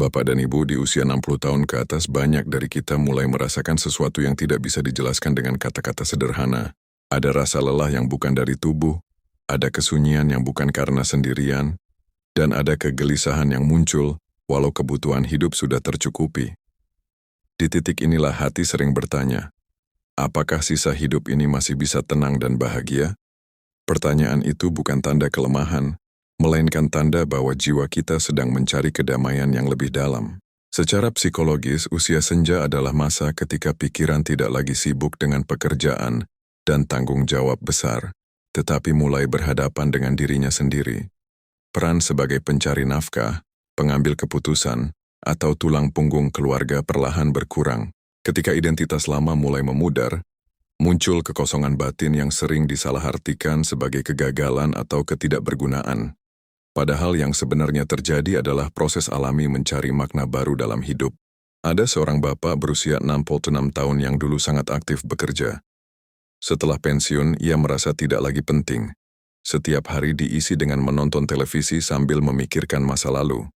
Bapak dan Ibu, di usia 60 tahun ke atas banyak dari kita mulai merasakan sesuatu yang tidak bisa dijelaskan dengan kata-kata sederhana. Ada rasa lelah yang bukan dari tubuh, ada kesunyian yang bukan karena sendirian, dan ada kegelisahan yang muncul walau kebutuhan hidup sudah tercukupi. Di titik inilah hati sering bertanya, apakah sisa hidup ini masih bisa tenang dan bahagia? Pertanyaan itu bukan tanda kelemahan, melainkan tanda bahwa jiwa kita sedang mencari kedamaian yang lebih dalam. Secara psikologis, usia senja adalah masa ketika pikiran tidak lagi sibuk dengan pekerjaan dan tanggung jawab besar, tetapi mulai berhadapan dengan dirinya sendiri. Peran sebagai pencari nafkah, pengambil keputusan, atau tulang punggung keluarga perlahan berkurang. Ketika identitas lama mulai memudar, muncul kekosongan batin yang sering disalahartikan sebagai kegagalan atau ketidakbergunaan. Padahal yang sebenarnya terjadi adalah proses alami mencari makna baru dalam hidup. Ada seorang bapak berusia 66 tahun yang dulu sangat aktif bekerja. Setelah pensiun, ia merasa tidak lagi penting. Setiap hari diisi dengan menonton televisi sambil memikirkan masa lalu.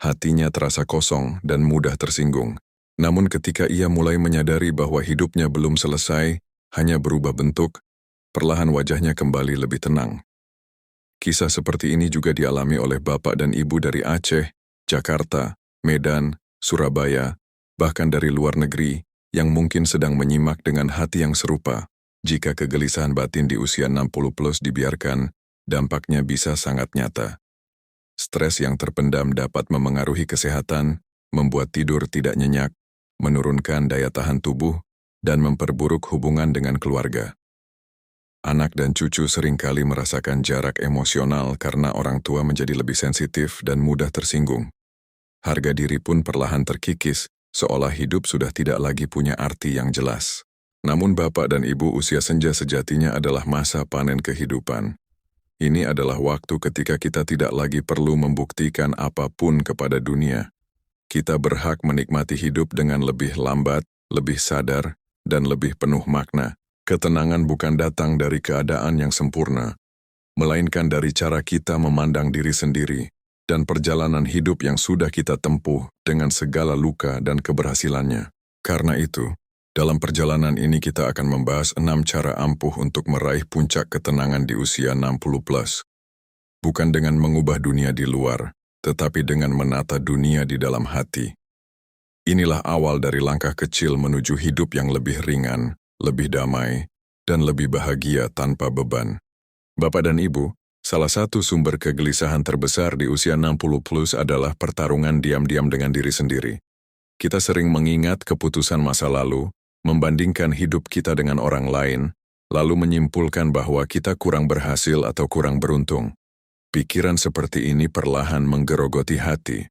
Hatinya terasa kosong dan mudah tersinggung. Namun ketika ia mulai menyadari bahwa hidupnya belum selesai, hanya berubah bentuk, perlahan wajahnya kembali lebih tenang. Kisah seperti ini juga dialami oleh bapak dan ibu dari Aceh, Jakarta, Medan, Surabaya, bahkan dari luar negeri, yang mungkin sedang menyimak dengan hati yang serupa. Jika kegelisahan batin di usia 60 plus dibiarkan, dampaknya bisa sangat nyata. Stres yang terpendam dapat memengaruhi kesehatan, membuat tidur tidak nyenyak, menurunkan daya tahan tubuh, dan memperburuk hubungan dengan keluarga. Anak dan cucu seringkali merasakan jarak emosional karena orang tua menjadi lebih sensitif dan mudah tersinggung. Harga diri pun perlahan terkikis, seolah hidup sudah tidak lagi punya arti yang jelas. Namun bapak dan ibu, usia senja sejatinya adalah masa panen kehidupan. Ini adalah waktu ketika kita tidak lagi perlu membuktikan apapun kepada dunia. Kita berhak menikmati hidup dengan lebih lambat, lebih sadar, dan lebih penuh makna. Ketenangan bukan datang dari keadaan yang sempurna, melainkan dari cara kita memandang diri sendiri dan perjalanan hidup yang sudah kita tempuh dengan segala luka dan keberhasilannya. Karena itu, dalam perjalanan ini kita akan membahas 6 cara ampuh untuk meraih puncak ketenangan di usia 60 plus. Bukan dengan mengubah dunia di luar, tetapi dengan menata dunia di dalam hati. Inilah awal dari langkah kecil menuju hidup yang lebih ringan, lebih damai, dan lebih bahagia tanpa beban. Bapak dan Ibu, salah satu sumber kegelisahan terbesar di usia 60 plus adalah pertarungan diam-diam dengan diri sendiri. Kita sering mengingat keputusan masa lalu, membandingkan hidup kita dengan orang lain, lalu menyimpulkan bahwa kita kurang berhasil atau kurang beruntung. Pikiran seperti ini perlahan menggerogoti hati.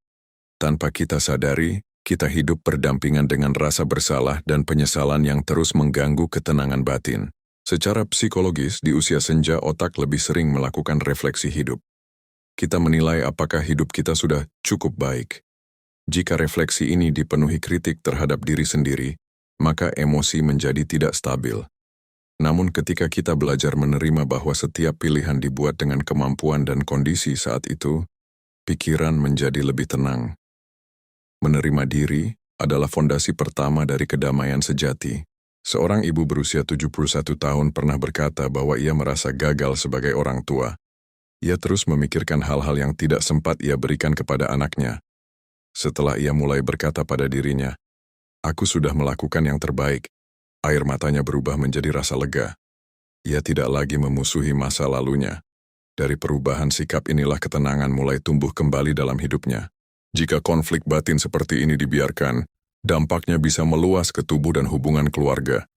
Tanpa kita sadari, kita hidup berdampingan dengan rasa bersalah dan penyesalan yang terus mengganggu ketenangan batin. Secara psikologis, di usia senja otak lebih sering melakukan refleksi hidup. Kita menilai apakah hidup kita sudah cukup baik. Jika refleksi ini dipenuhi kritik terhadap diri sendiri, maka emosi menjadi tidak stabil. Namun ketika kita belajar menerima bahwa setiap pilihan dibuat dengan kemampuan dan kondisi saat itu, pikiran menjadi lebih tenang. Menerima diri adalah fondasi pertama dari kedamaian sejati. Seorang ibu berusia 71 tahun pernah berkata bahwa ia merasa gagal sebagai orang tua. Ia terus memikirkan hal-hal yang tidak sempat ia berikan kepada anaknya. Setelah ia mulai berkata pada dirinya, "Aku sudah melakukan yang terbaik." Air matanya berubah menjadi rasa lega. Ia tidak lagi memusuhi masa lalunya. Dari perubahan sikap inilah ketenangan mulai tumbuh kembali dalam hidupnya. Jika konflik batin seperti ini dibiarkan, dampaknya bisa meluas ke tubuh dan hubungan keluarga.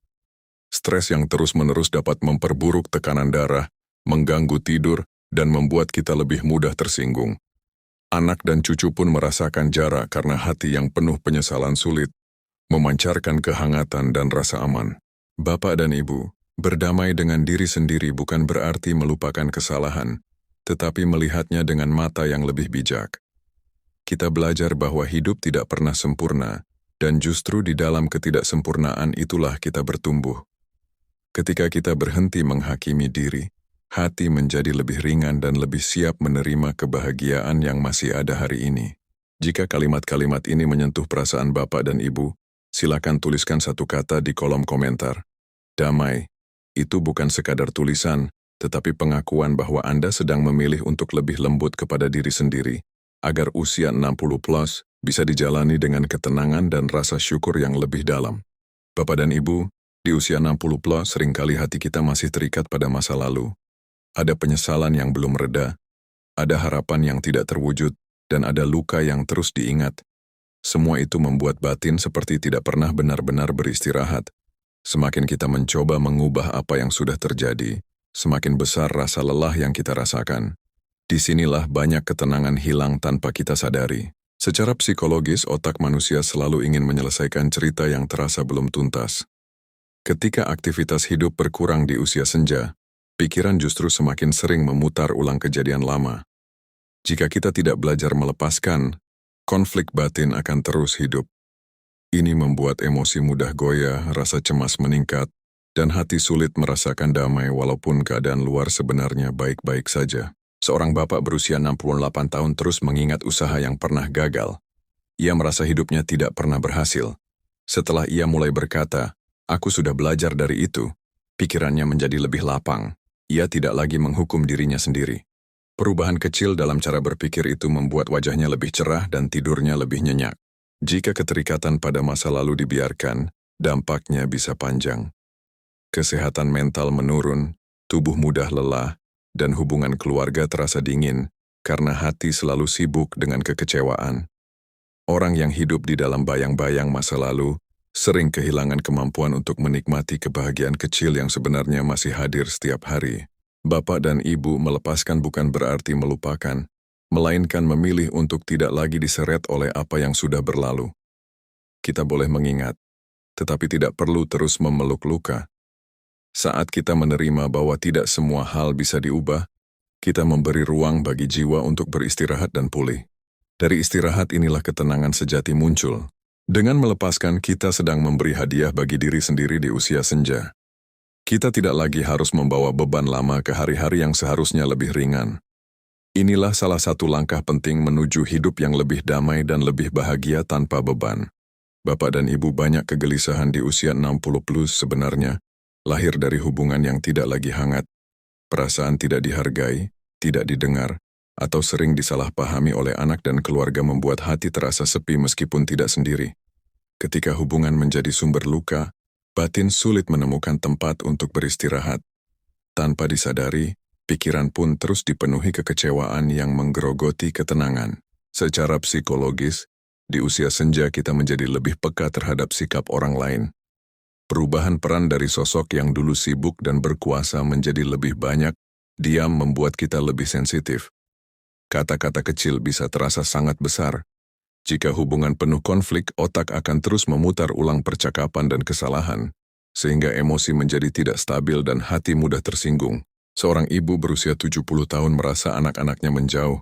Stres yang terus-menerus dapat memperburuk tekanan darah, mengganggu tidur, dan membuat kita lebih mudah tersinggung. Anak dan cucu pun merasakan jarak karena hati yang penuh penyesalan sulit, memancarkan kehangatan dan rasa aman. Bapak dan Ibu, berdamai dengan diri sendiri bukan berarti melupakan kesalahan, tetapi melihatnya dengan mata yang lebih bijak. Kita belajar bahwa hidup tidak pernah sempurna, dan justru di dalam ketidaksempurnaan itulah kita bertumbuh. Ketika kita berhenti menghakimi diri, hati menjadi lebih ringan dan lebih siap menerima kebahagiaan yang masih ada hari ini. Jika kalimat-kalimat ini menyentuh perasaan Bapak dan Ibu, silakan tuliskan satu kata di kolom komentar. Damai, itu bukan sekadar tulisan, tetapi pengakuan bahwa Anda sedang memilih untuk lebih lembut kepada diri sendiri, agar usia 60 plus bisa dijalani dengan ketenangan dan rasa syukur yang lebih dalam. Bapak dan Ibu, di usia 60 plus seringkali hati kita masih terikat pada masa lalu. Ada penyesalan yang belum reda, ada harapan yang tidak terwujud, dan ada luka yang terus diingat. Semua itu membuat batin seperti tidak pernah benar-benar beristirahat. Semakin kita mencoba mengubah apa yang sudah terjadi, semakin besar rasa lelah yang kita rasakan. Disinilah banyak ketenangan hilang tanpa kita sadari. Secara psikologis, otak manusia selalu ingin menyelesaikan cerita yang terasa belum tuntas. Ketika aktivitas hidup berkurang di usia senja, pikiran justru semakin sering memutar ulang kejadian lama. Jika kita tidak belajar melepaskan, konflik batin akan terus hidup. Ini membuat emosi mudah goyah, rasa cemas meningkat, dan hati sulit merasakan damai walaupun keadaan luar sebenarnya baik-baik saja. Seorang bapak berusia 68 tahun terus mengingat usaha yang pernah gagal. Ia merasa hidupnya tidak pernah berhasil. Setelah ia mulai berkata, "Aku sudah belajar dari itu," pikirannya menjadi lebih lapang. Ia tidak lagi menghukum dirinya sendiri. Perubahan kecil dalam cara berpikir itu membuat wajahnya lebih cerah dan tidurnya lebih nyenyak. Jika keterikatan pada masa lalu dibiarkan, dampaknya bisa panjang. Kesehatan mental menurun, tubuh mudah lelah, dan hubungan keluarga terasa dingin karena hati selalu sibuk dengan kekecewaan. Orang yang hidup di dalam bayang-bayang masa lalu sering kehilangan kemampuan untuk menikmati kebahagiaan kecil yang sebenarnya masih hadir setiap hari. Bapak dan Ibu melepaskan bukan berarti melupakan, melainkan memilih untuk tidak lagi diseret oleh apa yang sudah berlalu. Kita boleh mengingat, tetapi tidak perlu terus memeluk luka. Saat kita menerima bahwa tidak semua hal bisa diubah, kita memberi ruang bagi jiwa untuk beristirahat dan pulih. Dari istirahat inilah ketenangan sejati muncul. Dengan melepaskan, kita sedang memberi hadiah bagi diri sendiri di usia senja. Kita tidak lagi harus membawa beban lama ke hari-hari yang seharusnya lebih ringan. Inilah salah satu langkah penting menuju hidup yang lebih damai dan lebih bahagia tanpa beban. Bapak dan Ibu, banyak kegelisahan di usia 60 plus sebenarnya lahir dari hubungan yang tidak lagi hangat, perasaan tidak dihargai, tidak didengar, atau sering disalahpahami oleh anak dan keluarga membuat hati terasa sepi meskipun tidak sendiri. Ketika hubungan menjadi sumber luka, batin sulit menemukan tempat untuk beristirahat. Tanpa disadari, pikiran pun terus dipenuhi kekecewaan yang menggerogoti ketenangan. Secara psikologis, di usia senja kita menjadi lebih peka terhadap sikap orang lain. Perubahan peran dari sosok yang dulu sibuk dan berkuasa menjadi lebih banyak, diam membuat kita lebih sensitif. Kata-kata kecil bisa terasa sangat besar. Jika hubungan penuh konflik, otak akan terus memutar ulang percakapan dan kesalahan, sehingga emosi menjadi tidak stabil dan hati mudah tersinggung. Seorang ibu berusia 70 tahun merasa anak-anaknya menjauh.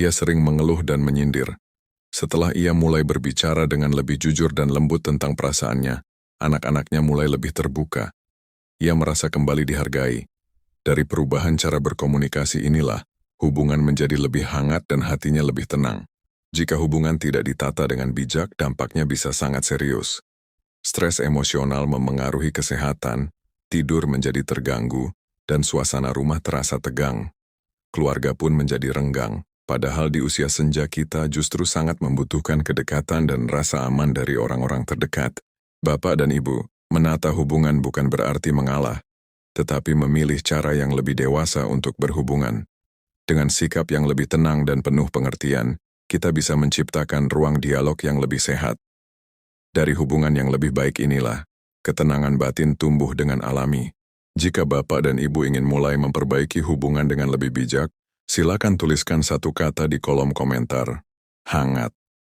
Ia sering mengeluh dan menyindir. Setelah ia mulai berbicara dengan lebih jujur dan lembut tentang perasaannya, anak-anaknya mulai lebih terbuka. Ia merasa kembali dihargai. Dari perubahan cara berkomunikasi inilah, hubungan menjadi lebih hangat dan hatinya lebih tenang. Jika hubungan tidak ditata dengan bijak, dampaknya bisa sangat serius. Stres emosional memengaruhi kesehatan, tidur menjadi terganggu, dan suasana rumah terasa tegang. Keluarga pun menjadi renggang, padahal di usia senja kita justru sangat membutuhkan kedekatan dan rasa aman dari orang-orang terdekat. Bapak dan Ibu, menata hubungan bukan berarti mengalah, tetapi memilih cara yang lebih dewasa untuk berhubungan. Dengan sikap yang lebih tenang dan penuh pengertian, kita bisa menciptakan ruang dialog yang lebih sehat. Dari hubungan yang lebih baik inilah, ketenangan batin tumbuh dengan alami. Jika Bapak dan Ibu ingin mulai memperbaiki hubungan dengan lebih bijak, silakan tuliskan satu kata di kolom komentar. Hangat.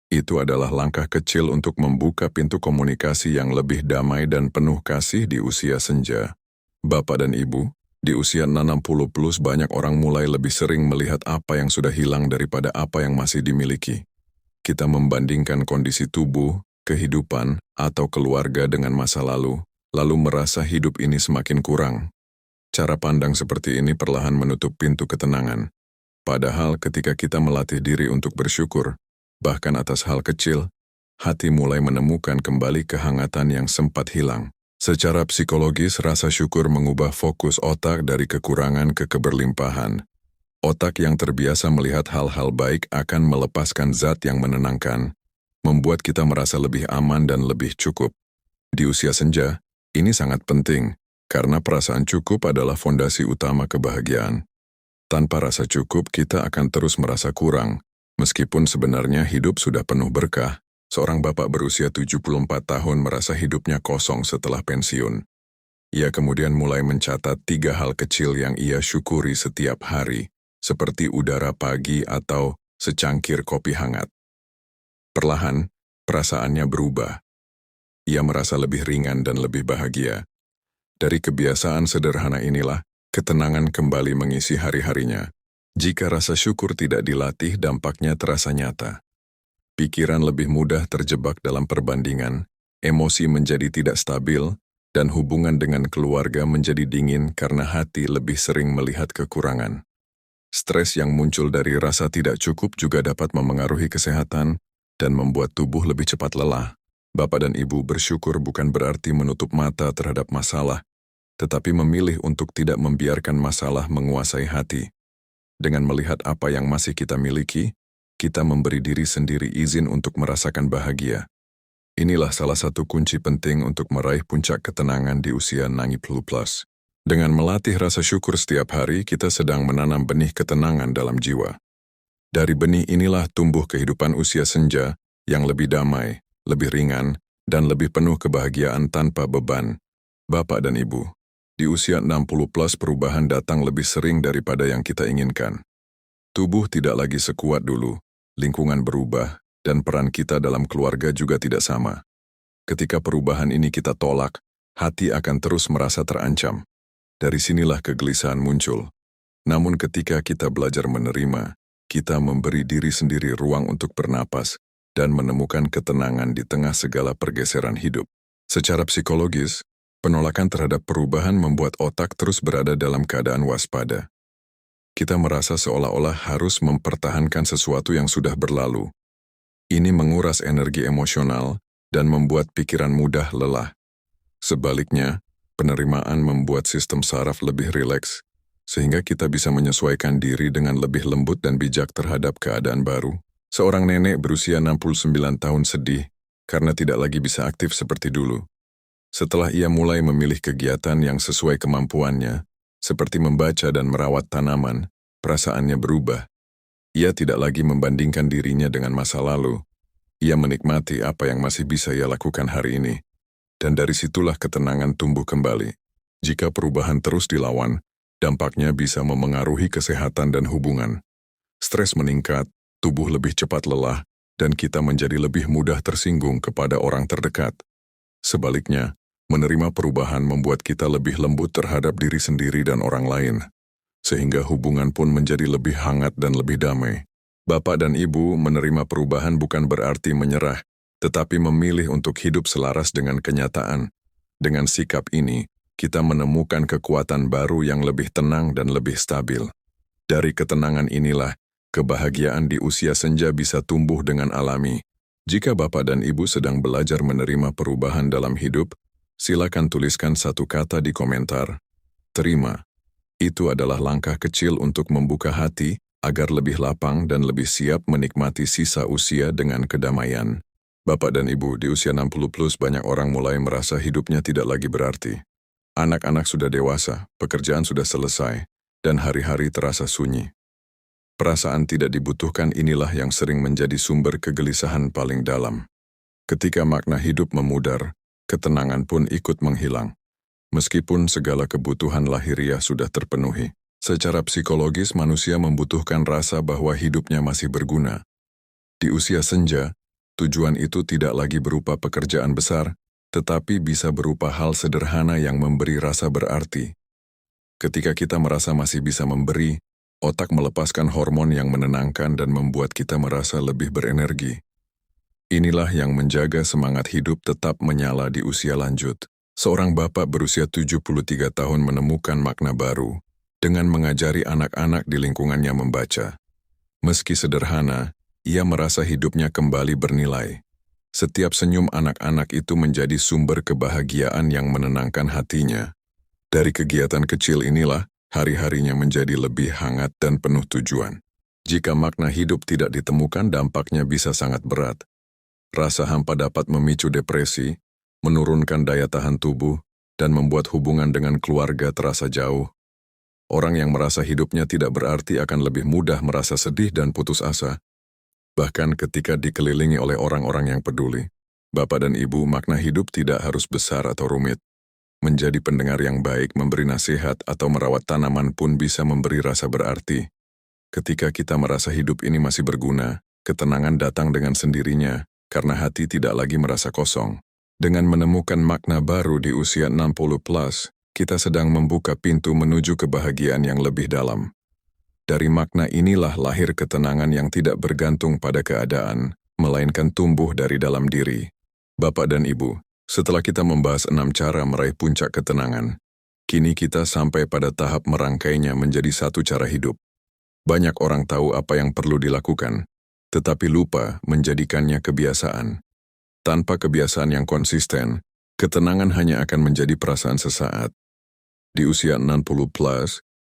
Itu adalah langkah kecil untuk membuka pintu komunikasi yang lebih damai dan penuh kasih di usia senja. Bapak dan Ibu, di usia 60 plus banyak orang mulai lebih sering melihat apa yang sudah hilang daripada apa yang masih dimiliki. Kita membandingkan kondisi tubuh, kehidupan, atau keluarga dengan masa lalu merasa hidup ini semakin kurang. Cara pandang seperti ini perlahan menutup pintu ketenangan. Padahal ketika kita melatih diri untuk bersyukur, Bahkan atas hal kecil, hati mulai menemukan kembali kehangatan yang sempat hilang. Secara psikologis, rasa syukur mengubah fokus otak dari kekurangan ke keberlimpahan. Otak yang terbiasa melihat hal-hal baik akan melepaskan zat yang menenangkan, membuat kita merasa lebih aman dan lebih cukup. Di usia senja, ini sangat penting, karena perasaan cukup adalah fondasi utama kebahagiaan. Tanpa rasa cukup, kita akan terus merasa kurang, meskipun sebenarnya hidup sudah penuh berkah. Seorang bapak berusia 74 tahun merasa hidupnya kosong setelah pensiun. Ia kemudian mulai mencatat 3 hal kecil yang ia syukuri setiap hari, seperti udara pagi atau secangkir kopi hangat. Perlahan, perasaannya berubah. Ia merasa lebih ringan dan lebih bahagia. Dari kebiasaan sederhana inilah, ketenangan kembali mengisi hari-harinya. Jika rasa syukur tidak dilatih, dampaknya terasa nyata. Pikiran lebih mudah terjebak dalam perbandingan, emosi menjadi tidak stabil, dan hubungan dengan keluarga menjadi dingin karena hati lebih sering melihat kekurangan. Stres yang muncul dari rasa tidak cukup juga dapat memengaruhi kesehatan dan membuat tubuh lebih cepat lelah. Bapak dan Ibu bersyukur bukan berarti menutup mata terhadap masalah, tetapi memilih untuk tidak membiarkan masalah menguasai hati. Dengan melihat apa yang masih kita miliki, kita memberi diri sendiri izin untuk merasakan bahagia. Inilah salah satu kunci penting untuk meraih puncak ketenangan di usia 60+. Dengan melatih rasa syukur setiap hari, kita sedang menanam benih ketenangan dalam jiwa. Dari benih inilah tumbuh kehidupan usia senja yang lebih damai, lebih ringan, dan lebih penuh kebahagiaan tanpa beban. Bapak dan Ibu, di usia 60+ perubahan datang lebih sering daripada yang kita inginkan. Tubuh tidak lagi sekuat dulu. Lingkungan berubah, dan peran kita dalam keluarga juga tidak sama. Ketika perubahan ini kita tolak, hati akan terus merasa terancam. Dari sinilah kegelisahan muncul. Namun ketika kita belajar menerima, kita memberi diri sendiri ruang untuk bernapas dan menemukan ketenangan di tengah segala pergeseran hidup. Secara psikologis, penolakan terhadap perubahan membuat otak terus berada dalam keadaan waspada. Kita merasa seolah-olah harus mempertahankan sesuatu yang sudah berlalu. Ini menguras energi emosional dan membuat pikiran mudah lelah. Sebaliknya, penerimaan membuat sistem saraf lebih rileks, sehingga kita bisa menyesuaikan diri dengan lebih lembut dan bijak terhadap keadaan baru. Seorang nenek berusia 69 tahun sedih karena tidak lagi bisa aktif seperti dulu. Setelah ia mulai memilih kegiatan yang sesuai kemampuannya, seperti membaca dan merawat tanaman, perasaannya berubah. Ia tidak lagi membandingkan dirinya dengan masa lalu. Ia menikmati apa yang masih bisa ia lakukan hari ini. Dan dari situlah ketenangan tumbuh kembali. Jika perubahan terus dilawan, dampaknya bisa memengaruhi kesehatan dan hubungan. Stres meningkat, tubuh lebih cepat lelah, dan kita menjadi lebih mudah tersinggung kepada orang terdekat. Sebaliknya, menerima perubahan membuat kita lebih lembut terhadap diri sendiri dan orang lain, sehingga hubungan pun menjadi lebih hangat dan lebih damai. Bapak dan Ibu menerima perubahan bukan berarti menyerah, tetapi memilih untuk hidup selaras dengan kenyataan. Dengan sikap ini, kita menemukan kekuatan baru yang lebih tenang dan lebih stabil. Dari ketenangan inilah, kebahagiaan di usia senja bisa tumbuh dengan alami. Jika Bapak dan Ibu sedang belajar menerima perubahan dalam hidup, silakan tuliskan satu kata di komentar. Terima. Itu adalah langkah kecil untuk membuka hati agar lebih lapang dan lebih siap menikmati sisa usia dengan kedamaian. Bapak dan Ibu, di usia 60+ banyak orang mulai merasa hidupnya tidak lagi berarti. Anak-anak sudah dewasa, pekerjaan sudah selesai, dan hari-hari terasa sunyi. Perasaan tidak dibutuhkan inilah yang sering menjadi sumber kegelisahan paling dalam. Ketika makna hidup memudar, ketenangan pun ikut menghilang. Meskipun segala kebutuhan lahiriah sudah terpenuhi, secara psikologis manusia membutuhkan rasa bahwa hidupnya masih berguna. Di usia senja, tujuan itu tidak lagi berupa pekerjaan besar, tetapi bisa berupa hal sederhana yang memberi rasa berarti. Ketika kita merasa masih bisa memberi, otak melepaskan hormon yang menenangkan dan membuat kita merasa lebih berenergi. Inilah yang menjaga semangat hidup tetap menyala di usia lanjut. Seorang bapak berusia 73 tahun menemukan makna baru dengan mengajari anak-anak di lingkungannya membaca. Meski sederhana, ia merasa hidupnya kembali bernilai. Setiap senyum anak-anak itu menjadi sumber kebahagiaan yang menenangkan hatinya. Dari kegiatan kecil inilah, hari-harinya menjadi lebih hangat dan penuh tujuan. Jika makna hidup tidak ditemukan, dampaknya bisa sangat berat. Rasa hampa dapat memicu depresi, menurunkan daya tahan tubuh, dan membuat hubungan dengan keluarga terasa jauh. Orang yang merasa hidupnya tidak berarti akan lebih mudah merasa sedih dan putus asa. Bahkan ketika dikelilingi oleh orang-orang yang peduli. Bapak dan Ibu, makna hidup tidak harus besar atau rumit. Menjadi pendengar yang baik, memberi nasihat, atau merawat tanaman pun bisa memberi rasa berarti. Ketika kita merasa hidup ini masih berguna, ketenangan datang dengan sendirinya, karena hati tidak lagi merasa kosong. Dengan menemukan makna baru di usia 60+, kita sedang membuka pintu menuju kebahagiaan yang lebih dalam. Dari makna inilah lahir ketenangan yang tidak bergantung pada keadaan, melainkan tumbuh dari dalam diri. Bapak dan Ibu, setelah kita membahas 6 cara meraih puncak ketenangan, kini kita sampai pada tahap merangkainya menjadi satu cara hidup. Banyak orang tahu apa yang perlu dilakukan, tetapi lupa menjadikannya kebiasaan. Tanpa kebiasaan yang konsisten, ketenangan hanya akan menjadi perasaan sesaat. Di usia 60+,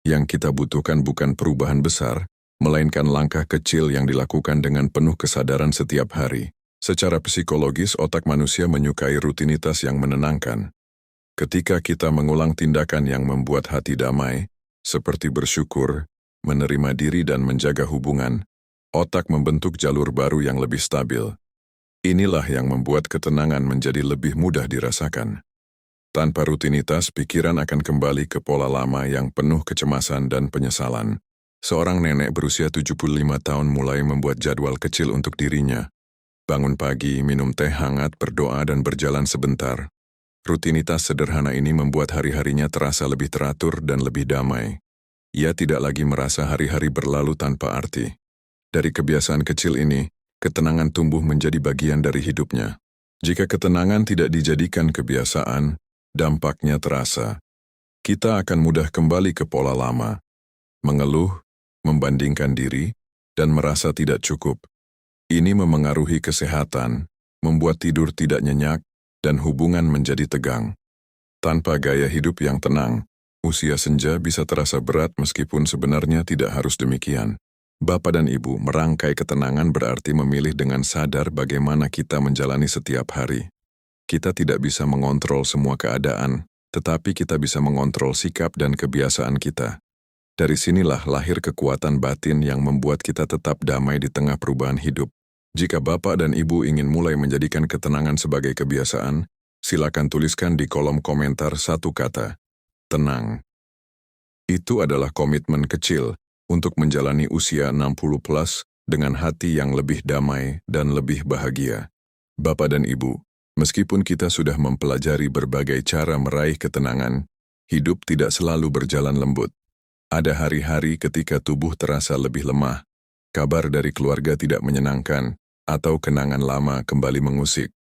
yang kita butuhkan bukan perubahan besar, melainkan langkah kecil yang dilakukan dengan penuh kesadaran setiap hari. Secara psikologis, otak manusia menyukai rutinitas yang menenangkan. Ketika kita mengulang tindakan yang membuat hati damai, seperti bersyukur, menerima diri dan menjaga hubungan, otak membentuk jalur baru yang lebih stabil. Inilah yang membuat ketenangan menjadi lebih mudah dirasakan. Tanpa rutinitas, pikiran akan kembali ke pola lama yang penuh kecemasan dan penyesalan. Seorang nenek berusia 75 tahun mulai membuat jadwal kecil untuk dirinya. Bangun pagi, minum teh hangat, berdoa dan berjalan sebentar. Rutinitas sederhana ini membuat hari-harinya terasa lebih teratur dan lebih damai. Ia tidak lagi merasa hari-hari berlalu tanpa arti. Dari kebiasaan kecil ini, ketenangan tumbuh menjadi bagian dari hidupnya. Jika ketenangan tidak dijadikan kebiasaan, dampaknya terasa. Kita akan mudah kembali ke pola lama, mengeluh, membandingkan diri, dan merasa tidak cukup. Ini memengaruhi kesehatan, membuat tidur tidak nyenyak, dan hubungan menjadi tegang. Tanpa gaya hidup yang tenang, usia senja bisa terasa berat meskipun sebenarnya tidak harus demikian. Bapak dan Ibu, merangkai ketenangan berarti memilih dengan sadar bagaimana kita menjalani setiap hari. Kita tidak bisa mengontrol semua keadaan, tetapi kita bisa mengontrol sikap dan kebiasaan kita. Dari sinilah lahir kekuatan batin yang membuat kita tetap damai di tengah perubahan hidup. Jika Bapak dan Ibu ingin mulai menjadikan ketenangan sebagai kebiasaan, silakan tuliskan di kolom komentar satu kata, tenang. Itu adalah komitmen kecil untuk menjalani usia 60+ dengan hati yang lebih damai dan lebih bahagia. Bapak dan Ibu, meskipun kita sudah mempelajari berbagai cara meraih ketenangan, hidup tidak selalu berjalan lembut. Ada hari-hari ketika tubuh terasa lebih lemah, kabar dari keluarga tidak menyenangkan, atau kenangan lama kembali mengusik.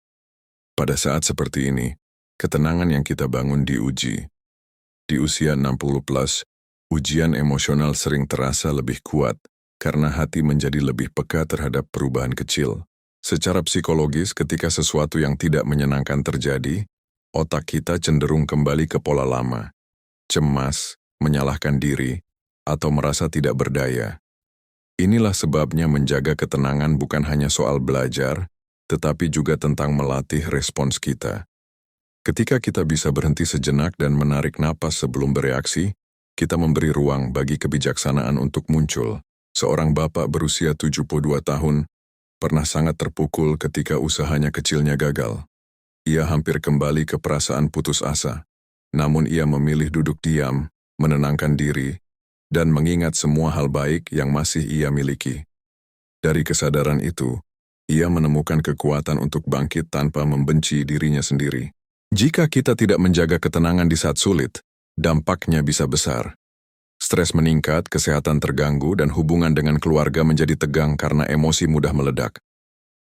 Pada saat seperti ini, ketenangan yang kita bangun diuji. Di usia 60+, ujian emosional sering terasa lebih kuat, karena hati menjadi lebih peka terhadap perubahan kecil. Secara psikologis, ketika sesuatu yang tidak menyenangkan terjadi, otak kita cenderung kembali ke pola lama. Cemas, menyalahkan diri, atau merasa tidak berdaya. Inilah sebabnya menjaga ketenangan bukan hanya soal belajar, tetapi juga tentang melatih respons kita. Ketika kita bisa berhenti sejenak dan menarik napas sebelum bereaksi, kita memberi ruang bagi kebijaksanaan untuk muncul. Seorang bapak berusia 72 tahun, pernah sangat terpukul ketika usahanya kecilnya gagal. Ia hampir kembali ke perasaan putus asa. Namun ia memilih duduk diam, menenangkan diri, dan mengingat semua hal baik yang masih ia miliki. Dari kesadaran itu, ia menemukan kekuatan untuk bangkit tanpa membenci dirinya sendiri. Jika kita tidak menjaga ketenangan di saat sulit, dampaknya bisa besar. Stres meningkat, kesehatan terganggu, dan hubungan dengan keluarga menjadi tegang karena emosi mudah meledak.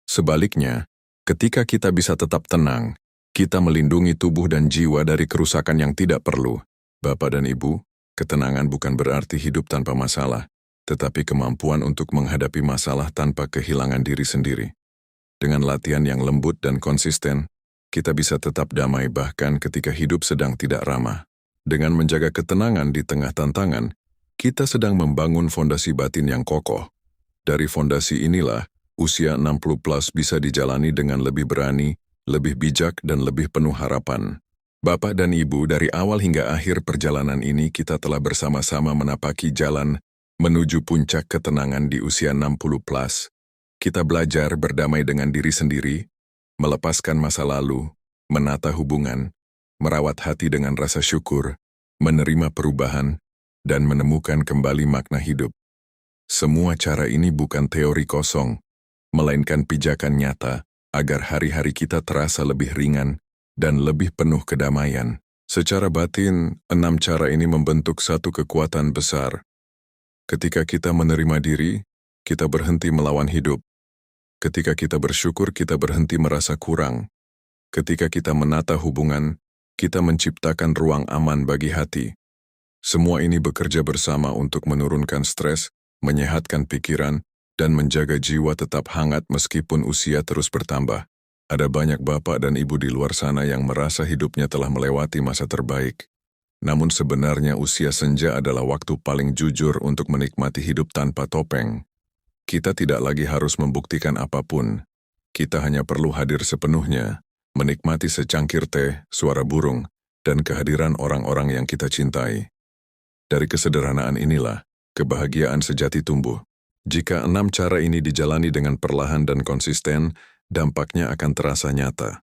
Sebaliknya, ketika kita bisa tetap tenang, kita melindungi tubuh dan jiwa dari kerusakan yang tidak perlu. Bapak dan Ibu, ketenangan bukan berarti hidup tanpa masalah. tetapi kemampuan untuk menghadapi masalah tanpa kehilangan diri sendiri. Dengan latihan yang lembut dan konsisten, kita bisa tetap damai bahkan ketika hidup sedang tidak ramah. Dengan menjaga ketenangan di tengah tantangan, kita sedang membangun fondasi batin yang kokoh. Dari fondasi inilah, usia 60 plus bisa dijalani dengan lebih berani, lebih bijak, dan lebih penuh harapan. Bapak dan Ibu, dari awal hingga akhir perjalanan ini kita telah bersama-sama menapaki jalan menuju puncak ketenangan di usia 60 plus. Kita belajar berdamai dengan diri sendiri, melepaskan masa lalu, menata hubungan, merawat hati dengan rasa syukur, menerima perubahan, dan menemukan kembali makna hidup. Semua cara ini bukan teori kosong, melainkan pijakan nyata agar hari-hari kita terasa lebih ringan dan lebih penuh kedamaian. Secara batin, 6 cara ini membentuk satu kekuatan besar. Ketika kita menerima diri, kita berhenti melawan hidup. Ketika kita bersyukur, kita berhenti merasa kurang. Ketika kita menata hubungan, kita menciptakan ruang aman bagi hati. Semua ini bekerja bersama untuk menurunkan stres, menyehatkan pikiran, dan menjaga jiwa tetap hangat meskipun usia terus bertambah. Ada banyak bapak dan ibu di luar sana yang merasa hidupnya telah melewati masa terbaik. Namun sebenarnya usia senja adalah waktu paling jujur untuk menikmati hidup tanpa topeng. Kita tidak lagi harus membuktikan apapun. Kita hanya perlu hadir sepenuhnya, menikmati secangkir teh, suara burung, dan kehadiran orang-orang yang kita cintai. Dari kesederhanaan inilah, kebahagiaan sejati tumbuh. Jika 6 cara ini dijalani dengan perlahan dan konsisten, dampaknya akan terasa nyata.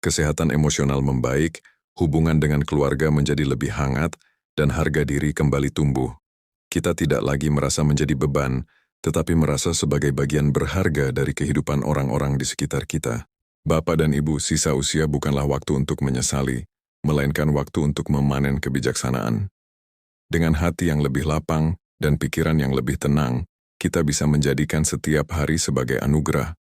Kesehatan emosional membaik, hubungan dengan keluarga menjadi lebih hangat, dan harga diri kembali tumbuh. Kita tidak lagi merasa menjadi beban, tetapi merasa sebagai bagian berharga dari kehidupan orang-orang di sekitar kita. Bapak dan Ibu, sisa usia bukanlah waktu untuk menyesali, melainkan waktu untuk memanen kebijaksanaan. Dengan hati yang lebih lapang dan pikiran yang lebih tenang, kita bisa menjadikan setiap hari sebagai anugerah.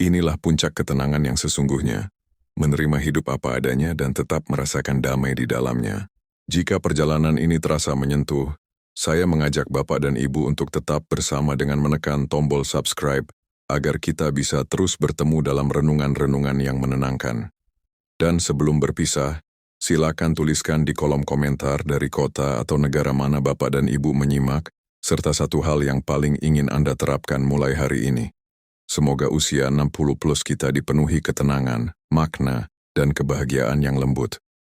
Inilah puncak ketenangan yang sesungguhnya, menerima hidup apa adanya dan tetap merasakan damai di dalamnya. Jika perjalanan ini terasa menyentuh, saya mengajak Bapak dan Ibu untuk tetap bersama dengan menekan tombol subscribe, agar kita bisa terus bertemu dalam renungan-renungan yang menenangkan. Dan sebelum berpisah, silakan tuliskan di kolom komentar dari kota atau negara mana Bapak dan Ibu menyimak, serta satu hal yang paling ingin Anda terapkan mulai hari ini. Semoga usia 60 plus kita dipenuhi ketenangan, makna, dan kebahagiaan yang lembut.